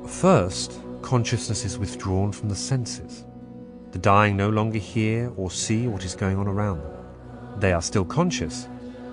First, consciousness is withdrawn from the senses. The dying no longer hear or see what is going on around them. They are still conscious,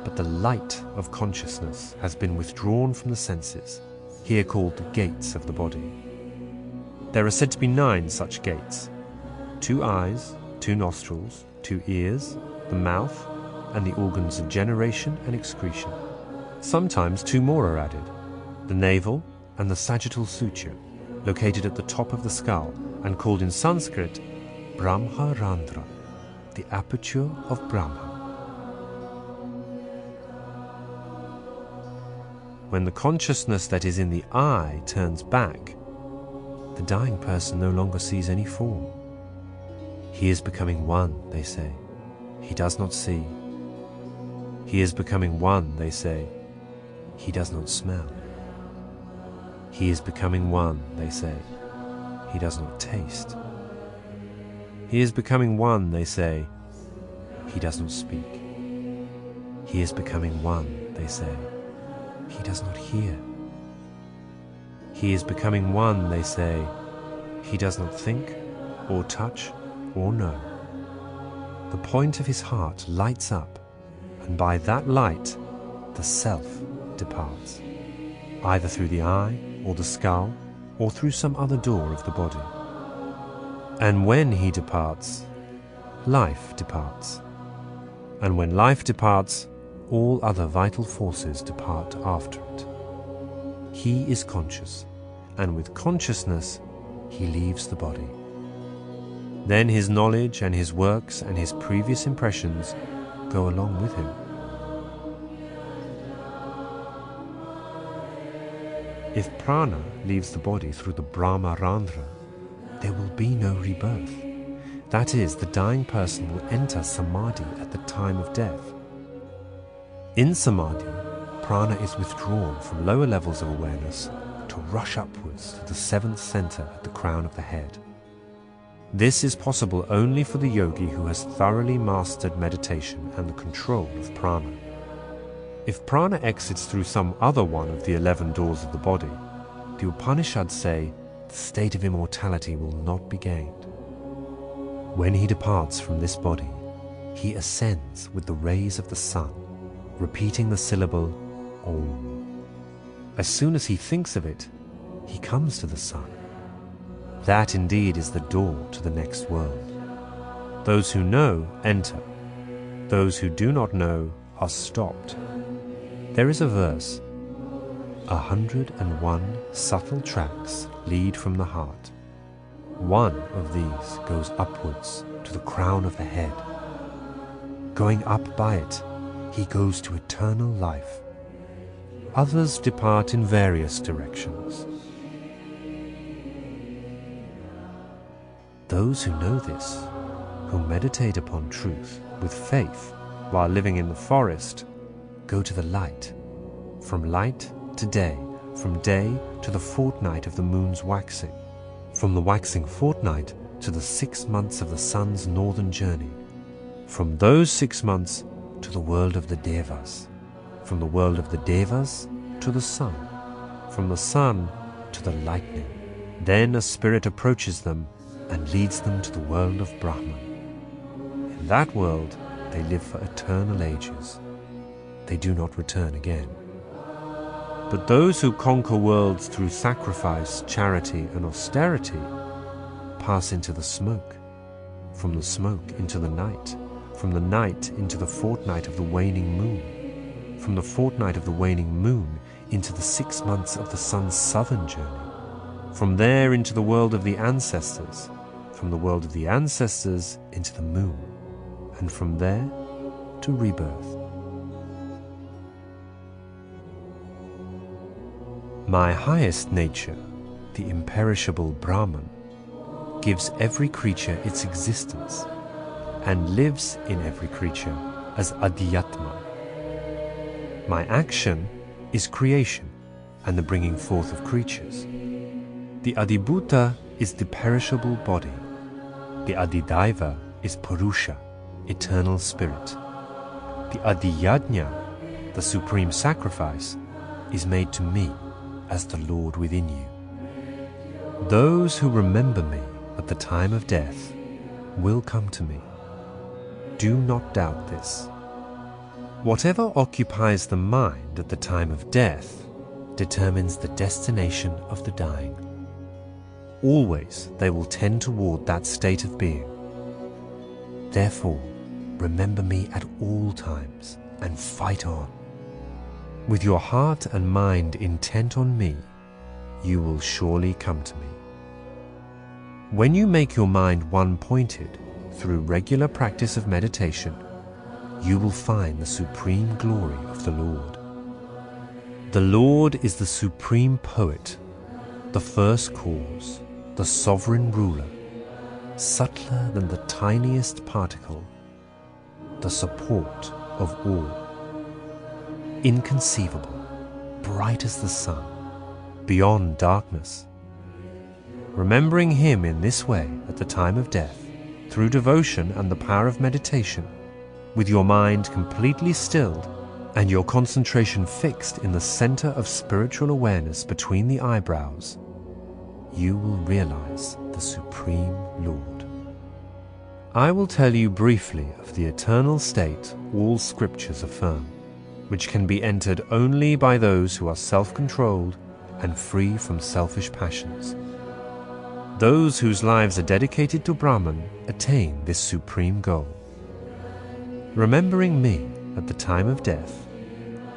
but the light of consciousness has been withdrawn from the senses, here called the gates of the body. There are said to be 9 such gates: 2 eyes, 2 nostrils, 2 ears, the mouth, and the organs of generation and excretion. Sometimes 2 more are added: the navel and the sagittal suture, located at the top of the skull and called in Sanskrit Brahmarandhra, the aperture of Brahma. When the consciousness that is in the eye turns back, the dying person no longer sees any form. He is becoming one, they say. He does not see. He is becoming one, they say. He does not smell. He is becoming one, they say. He does not taste. He is becoming one, they say. He does not speak. He is becoming one, they say. He does not hear. He is becoming one, they say. He does not think, or touch, or know. The point of his heart lights up, and by that light the self departs, either through the eye, or the skull, or through some other door of the body. And when he departs, life departs. And when life departs, all other vital forces depart after it. He is conscious, and with consciousness he leaves the body. Then his knowledge and his works and his previous impressions go along with him. If prana leaves the body through the Brahmarandhra, there will be no rebirth. That is, the dying person will enter samadhi at the time of death. In samadhi, prana is withdrawn from lower levels of awareness to rush upwards to the 7th center at the crown of the head. This is possible only for the yogi who has thoroughly mastered meditation and the control of prana. If prana exits through some other one of the 11 doors of the body, the Upanishads say the state of immortality will not be gained. When he departs from this body, he ascends with the rays of the sun, repeating the syllable Om. As soon as he thinks of it, he comes to the sun. That indeed is the door to the next world. Those who know enter. Those who do not know are stopped. There is a verse: 101 subtle tracks lead from the heart. One of these goes upwards to the crown of the head. Going up by it, he goes to eternal life. Others depart in various directions. Those who know this, who meditate upon truth with faith while living in the forest, go to the light, from light to day, from day to the fortnight of the moon's waxing, from the waxing fortnight to the 6 months of the sun's northern journey, from those 6 months to the world of the Devas, from the world of the Devas to the sun, from the sun to the lightning. Then a spirit approaches them and leads them to the world of Brahman. In that world they live for eternal ages. They do not return again. But those who conquer worlds through sacrifice, charity, and austerity pass into the smoke, from the smoke into the night, from the night into the fortnight of the waning moon, from the fortnight of the waning moon into the 6 months of the sun's southern journey, from there into the world of the ancestors, from the world of the ancestors into the moon, and from there to rebirth. My highest nature, the imperishable Brahman, gives every creature its existence and lives in every creature as Adhyatma. My action is creation and the bringing forth of creatures. The Adibhuta is the perishable body. The Adidaiva is Purusha, eternal spirit. The Adiyajna, the supreme sacrifice, is made to me as the Lord within you. Those who remember me at the time of death will come to me. Do not doubt this. Whatever occupies the mind at the time of death determines the destination of the dying. Always they will tend toward that state of being. Therefore, remember me at all times and fight on. With your heart and mind intent on me, you will surely come to me. When you make your mind one-pointed through regular practice of meditation, you will find the supreme glory of the Lord. The Lord is the supreme poet, the first cause, the sovereign ruler, subtler than the tiniest particle, the support of all, inconceivable, bright as the sun, beyond darkness. Remembering him in this way at the time of death, through devotion and the power of meditation, with your mind completely stilled and your concentration fixed in the center of spiritual awareness between the eyebrows, you will realize the Supreme Lord. I will tell you briefly of the eternal state all scriptures affirm, which can be entered only by those who are self-controlled and free from selfish passions. Those whose lives are dedicated to Brahman attain this supreme goal. Remembering me at the time of death,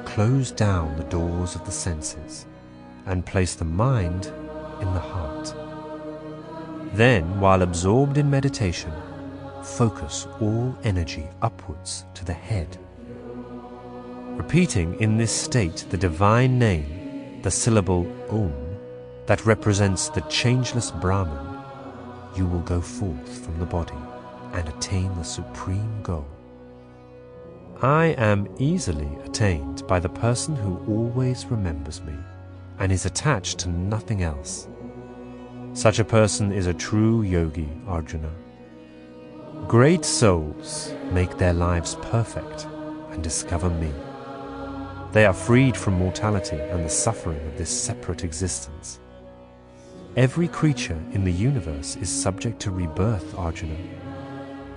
close down the doors of the senses and place the mind in the heart. Then, while absorbed in meditation, focus all energy upwards to the head. Repeating in this state the divine name, the syllable Om, that represents the changeless Brahman, you will go forth from the body and attain the supreme goal. I am easily attained by the person who always remembers me and is attached to nothing else. Such a person is a true yogi, Arjuna. Great souls make their lives perfect and discover me. They are freed from mortality and the suffering of this separate existence. Every creature in the universe is subject to rebirth, Arjuna,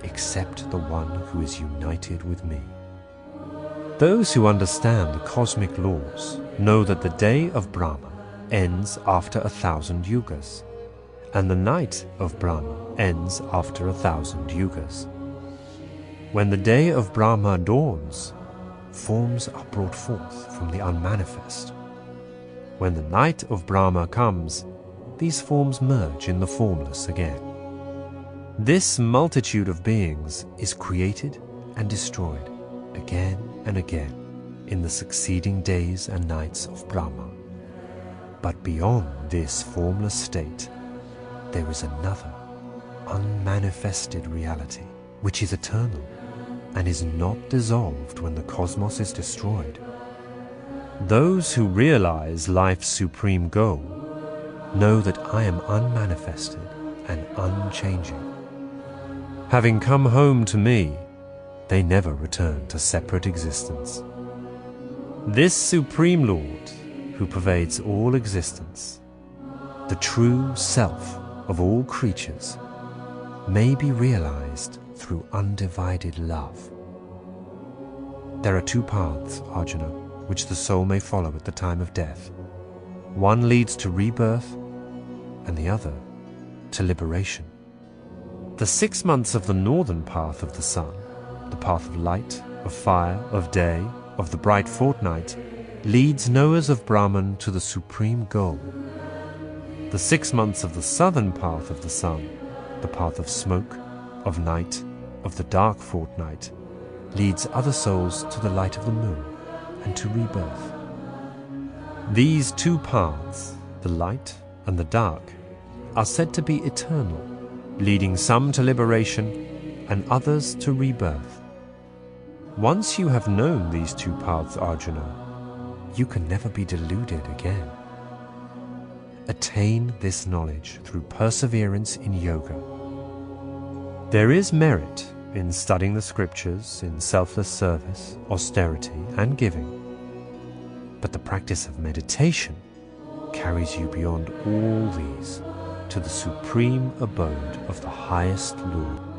except the one who is united with me. Those who understand the cosmic laws know that the day of Brahma ends after 1,000 yugas, and the night of Brahma ends after 1,000 yugas. When the day of Brahma dawns, forms are brought forth from the unmanifest. When the night of Brahma comes, these forms merge in the formless again. This multitude of beings is created and destroyed again and again in the succeeding days and nights of Brahma. But beyond this formless state, there is another, unmanifested reality, which is eternal and is not dissolved when the cosmos is destroyed. Those who realize life's supreme goal know that I am unmanifested and unchanging. Having come home to me, they never return to separate existence. This Supreme Lord, who pervades all existence, the true self of all creatures, may be realized through undivided love. There are two paths, Arjuna, which the soul may follow at the time of death. One leads to rebirth, and the other to liberation. The 6 months of the northern path of the sun, the path of light, of fire, of day, of the bright fortnight, leads knowers of Brahman to the supreme goal. The 6 months of the southern path of the sun, the path of smoke, of night, of the dark fortnight, leads other souls to the light of the moon and to rebirth. These two paths, the light and the dark, are said to be eternal, leading some to liberation and others to rebirth. Once you have known these two paths, Arjuna, you can never be deluded again. Attain this knowledge through perseverance in yoga. There is merit in studying the scriptures, in selfless service, austerity, and giving. But the practice of meditation carries you beyond all these to the supreme abode of the highest Lord.